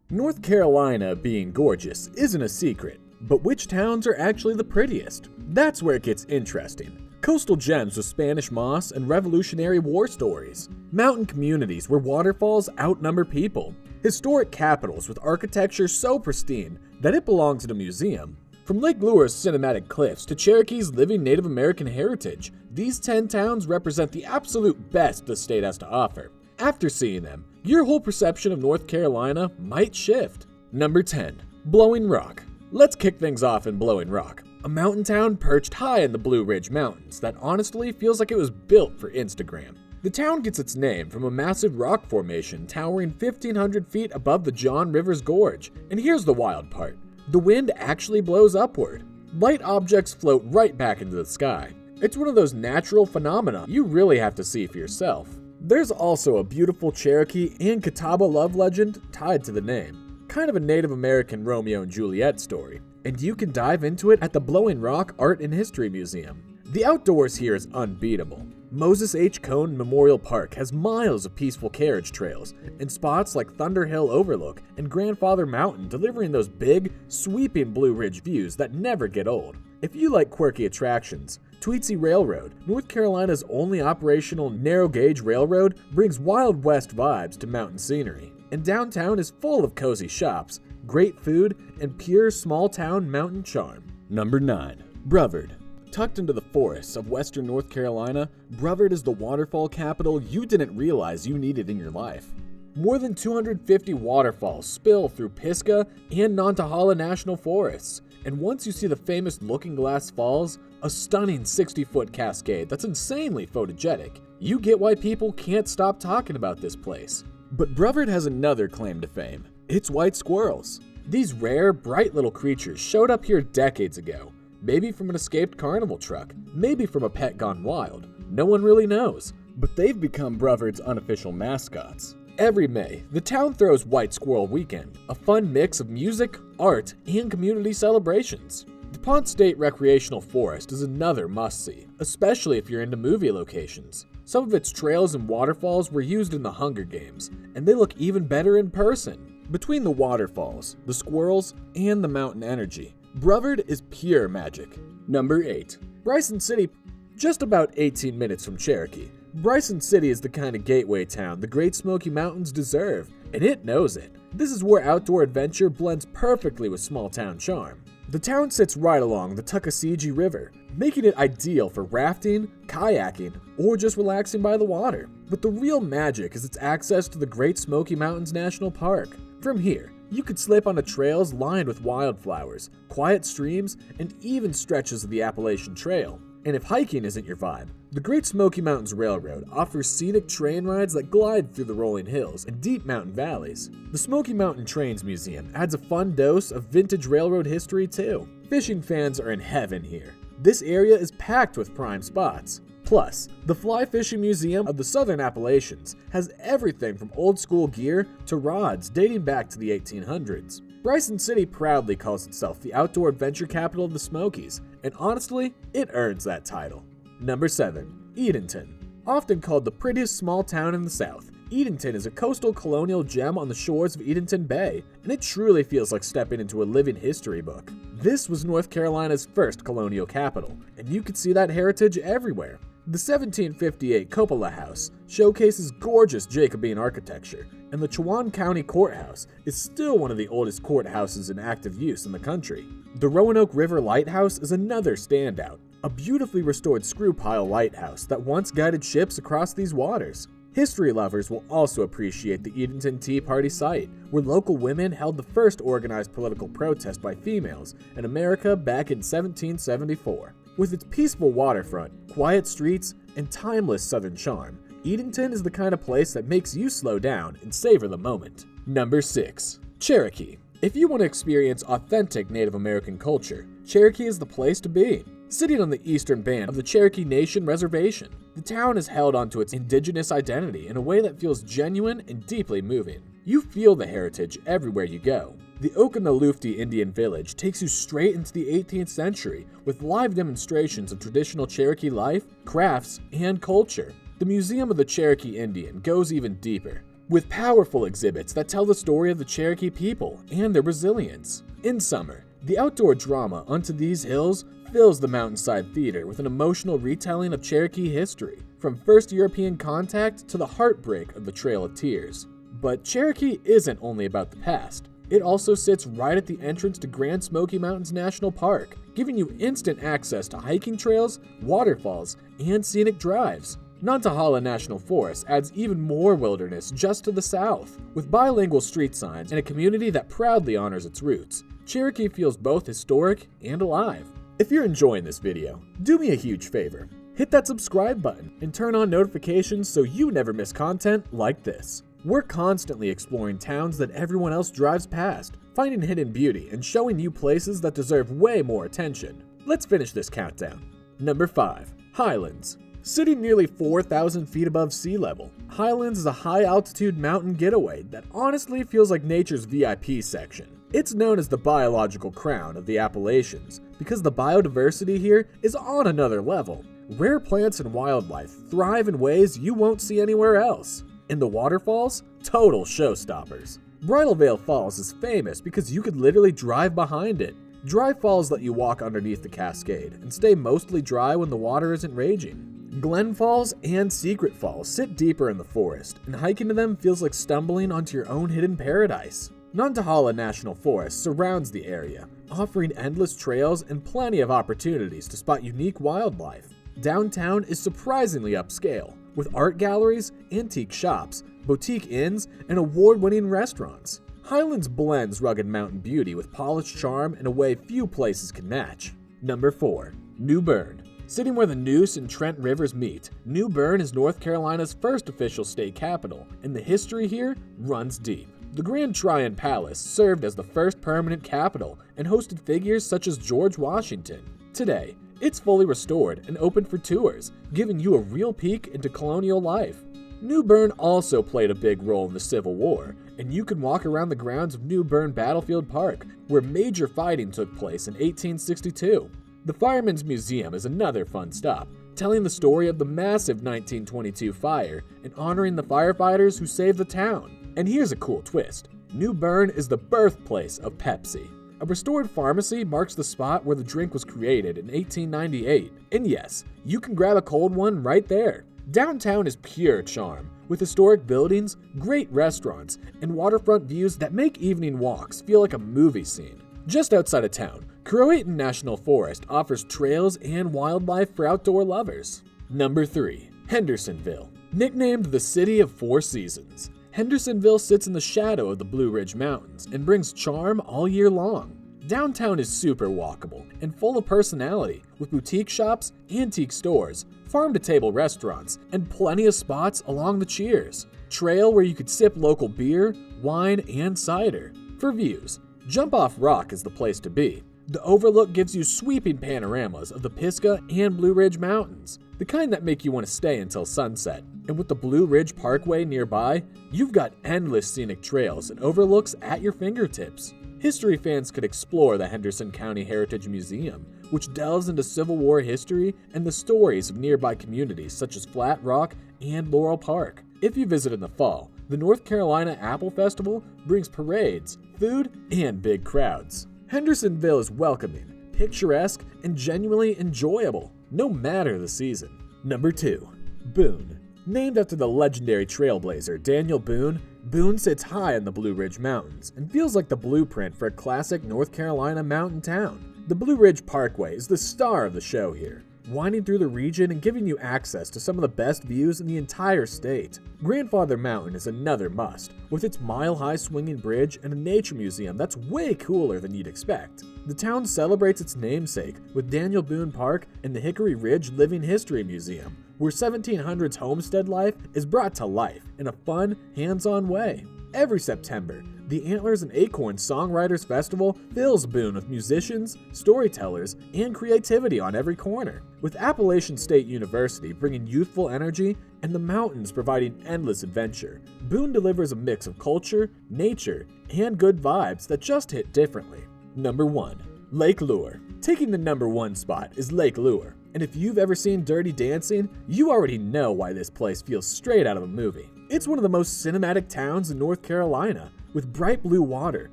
North Carolina being gorgeous isn't a secret, but which towns are actually the prettiest? That's where it gets interesting. Coastal gems with Spanish moss and Revolutionary War stories. Mountain communities where waterfalls outnumber people. Historic capitals with architecture so pristine that it belongs in a museum. From Lake Lure's cinematic cliffs to Cherokee's living Native American heritage, these 10 towns represent the absolute best the state has to offer. After seeing them, your whole perception of North Carolina might shift. Number 10. Blowing Rock. Let's kick things off in Blowing Rock, a mountain town perched high in the Blue Ridge Mountains that honestly feels like it was built for Instagram. The town gets its name from a massive rock formation towering 1,500 feet above the John River's Gorge. And here's the wild part. The wind actually blows upward. Light objects float right back into the sky. It's one of those natural phenomena you really have to see for yourself. There's also a beautiful Cherokee and Catawba love legend tied to the name. Kind of a Native American Romeo and Juliet story. And you can dive into it at the Blowing Rock Art and History Museum. The outdoors here is unbeatable. Moses H. Cone Memorial Park has miles of peaceful carriage trails, and spots like Thunder Hill Overlook and Grandfather Mountain delivering those big, sweeping Blue Ridge views that never get old. If you like quirky attractions, Tweetsie Railroad, North Carolina's only operational narrow-gauge railroad, brings Wild West vibes to mountain scenery. And downtown is full of cozy shops, great food, and pure small-town mountain charm. Number 9. Brevard. Tucked into the forests of western North Carolina, Brevard is the waterfall capital you didn't realize you needed in your life. More than 250 waterfalls spill through Pisgah and Nantahala National Forests, and once you see the famous Looking Glass Falls, a stunning 60-foot cascade that's insanely photogenic, you get why people can't stop talking about this place. But Brevard has another claim to fame. It's white squirrels. These rare, bright little creatures showed up here decades ago. Maybe from an escaped carnival truck, maybe from a pet gone wild. No one really knows, but they've become Brevard's unofficial mascots. Every May, the town throws White Squirrel Weekend, a fun mix of music, art, and community celebrations. DuPont State Recreational Forest is another must-see, especially if you're into movie locations. Some of its trails and waterfalls were used in the Hunger Games, and they look even better in person. Between the waterfalls, the squirrels, and the mountain energy, Brevard is pure magic. Number 8. Bryson City, just about 18 minutes from Cherokee. Bryson City is the kind of gateway town the Great Smoky Mountains deserve, and it knows it. This is where outdoor adventure blends perfectly with small-town charm. The town sits right along the Tuckasegee River, making it ideal for rafting, kayaking, or just relaxing by the water. But the real magic is its access to the Great Smoky Mountains National Park. From here, you could slip onto trails lined with wildflowers, quiet streams, and even stretches of the Appalachian Trail. And if hiking isn't your vibe, the Great Smoky Mountains Railroad offers scenic train rides that glide through the rolling hills and deep mountain valleys. The Smoky Mountain Trains Museum adds a fun dose of vintage railroad history too. Fishing fans are in heaven here. This area is packed with prime spots. Plus, the Fly Fishing Museum of the Southern Appalachians has everything from old school gear to rods dating back to the 1800s. Bryson City proudly calls itself the outdoor adventure capital of the Smokies, and honestly, it earns that title. Number 7. Edenton. Often called the prettiest small town in the South, Edenton is a coastal colonial gem on the shores of Edenton Bay, and it truly feels like stepping into a living history book. This was North Carolina's first colonial capital, and you could see that heritage everywhere. The 1758 Cupola House showcases gorgeous Jacobean architecture, and the Chowan County Courthouse is still one of the oldest courthouses in active use in the country. The Roanoke River Lighthouse is another standout, a beautifully restored screw pile lighthouse that once guided ships across these waters. History lovers will also appreciate the Edenton Tea Party site, where local women held the first organized political protest by females in America back in 1774. With its peaceful waterfront, quiet streets, and timeless southern charm, Edenton is the kind of place that makes you slow down and savor the moment. Number 6. Cherokee. If you want to experience authentic Native American culture, Cherokee is the place to be. Sitting on the eastern band of the Cherokee Nation Reservation, the town has held onto its indigenous identity in a way that feels genuine and deeply moving. You feel the heritage everywhere you go. The Okanalufti Indian Village takes you straight into the 18th century with live demonstrations of traditional Cherokee life, crafts, and culture. The Museum of the Cherokee Indian goes even deeper, with powerful exhibits that tell the story of the Cherokee people and their resilience. In summer, the outdoor drama onto these hills fills the Mountainside Theater with an emotional retelling of Cherokee history, from first European contact to the heartbreak of the Trail of Tears. But Cherokee isn't only about the past. It also sits right at the entrance to Grand Smoky Mountains National Park, giving you instant access to hiking trails, waterfalls, and scenic drives. Nantahala National Forest adds even more wilderness just to the south. With bilingual street signs and a community that proudly honors its roots, Cherokee feels both historic and alive. If you're enjoying this video, do me a huge favor. Hit that subscribe button and turn on notifications so you never miss content like this. We're constantly exploring towns that everyone else drives past, finding hidden beauty and showing you places that deserve way more attention. Let's finish this countdown. Number 5. Highlands. Sitting nearly 4,000 feet above sea level, Highlands is a high-altitude mountain getaway that honestly feels like nature's VIP section. It's known as the biological crown of the Appalachians because the biodiversity here is on another level. Rare plants and wildlife thrive in ways you won't see anywhere else. And the waterfalls? Total showstoppers. Bridal Veil Falls is famous because you could literally drive behind it. Dry falls let you walk underneath the cascade and stay mostly dry when the water isn't raging. Glen Falls and Secret Falls sit deeper in the forest, and hiking to them feels like stumbling onto your own hidden paradise. Nantahala National Forest surrounds the area, offering endless trails and plenty of opportunities to spot unique wildlife. Downtown is surprisingly upscale, with art galleries, antique shops, boutique inns, and award-winning restaurants. Highlands blends rugged mountain beauty with polished charm in a way few places can match. Number 4. New Bern. Sitting where the Neuse and Trent rivers meet, New Bern is North Carolina's first official state capital, and the history here runs deep. The Grand Tryon Palace served as the first permanent capital and hosted figures such as George Washington. Today, it's fully restored and open for tours, giving you a real peek into colonial life. New Bern also played a big role in the Civil War, and you can walk around the grounds of New Bern Battlefield Park, where major fighting took place in 1862. The Firemen's Museum is another fun stop, telling the story of the massive 1922 fire and honoring the firefighters who saved the town. And here's a cool twist. New Bern is the birthplace of Pepsi. A restored pharmacy marks the spot where the drink was created in 1898. And yes, you can grab a cold one right there. Downtown is pure charm, with historic buildings, great restaurants, and waterfront views that make evening walks feel like a movie scene. Just outside of town, Croatan National Forest offers trails and wildlife for outdoor lovers. Number 3. Hendersonville. Nicknamed the City of Four Seasons, Hendersonville sits in the shadow of the Blue Ridge Mountains and brings charm all year long. Downtown is super walkable and full of personality, with boutique shops, antique stores, farm-to-table restaurants, and plenty of spots along the Cheers Trail where you could sip local beer, wine, and cider. For views, Jump Off Rock is the place to be. The overlook gives you sweeping panoramas of the Pisgah and Blue Ridge Mountains, the kind that make you want to stay until sunset. And with the Blue Ridge Parkway nearby, you've got endless scenic trails and overlooks at your fingertips. History fans could explore the Henderson County Heritage Museum, which delves into Civil War history and the stories of nearby communities such as Flat Rock and Laurel Park. If you visit in the fall, the North Carolina Apple Festival brings parades, food, and big crowds. Hendersonville is welcoming, picturesque, and genuinely enjoyable, no matter the season. Number 2. Boone. Named after the legendary trailblazer Daniel Boone, Boone sits high in the Blue Ridge Mountains and feels like the blueprint for a classic North Carolina mountain town. The Blue Ridge Parkway is the star of the show here, winding through the region and giving you access to some of the best views in the entire state. Grandfather Mountain is another must, with its mile-high swinging bridge and a nature museum that's way cooler than you'd expect. The town celebrates its namesake with Daniel Boone Park and the Hickory Ridge Living History Museum, where 1700s homestead life is brought to life in a fun, hands-on way. Every September, the Antlers and Acorns Songwriters Festival fills Boone with musicians, storytellers, and creativity on every corner. With Appalachian State University bringing youthful energy and the mountains providing endless adventure, Boone delivers a mix of culture, nature, and good vibes that just hit differently. Number 1. Lake Lure. Taking the number 1 spot is Lake Lure, and if you've ever seen Dirty Dancing, you already know why this place feels straight out of a movie. It's one of the most cinematic towns in North Carolina, with bright blue water,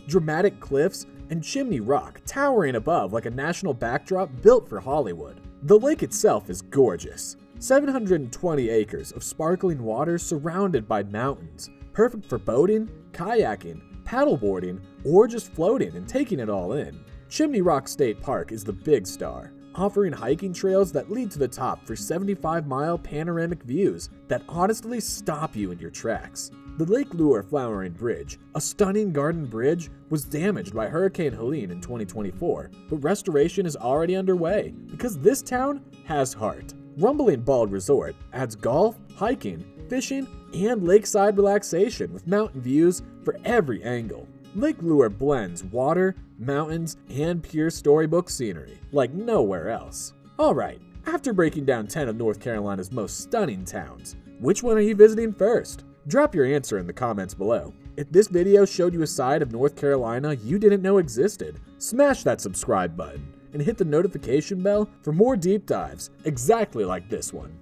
dramatic cliffs, and Chimney Rock towering above like a national backdrop built for Hollywood. The lake itself is gorgeous. 720 acres of sparkling water surrounded by mountains, perfect for boating, kayaking, paddleboarding, or just floating and taking it all in. Chimney Rock State Park is the big star, offering hiking trails that lead to the top for 75-mile panoramic views that honestly stop you in your tracks. The Lake Lure Flowering Bridge, a stunning garden bridge, was damaged by Hurricane Helene in 2024, but restoration is already underway because this town has heart. Rumbling Bald Resort adds golf, hiking, fishing, and lakeside relaxation with mountain views for every angle. Lake Lure blends water, mountains, and pure storybook scenery like nowhere else. Alright, after breaking down 10 of North Carolina's most stunning towns, which one are you visiting first? Drop your answer in the comments below. If this video showed you a side of North Carolina you didn't know existed, smash that subscribe button and hit the notification bell for more deep dives exactly like this one.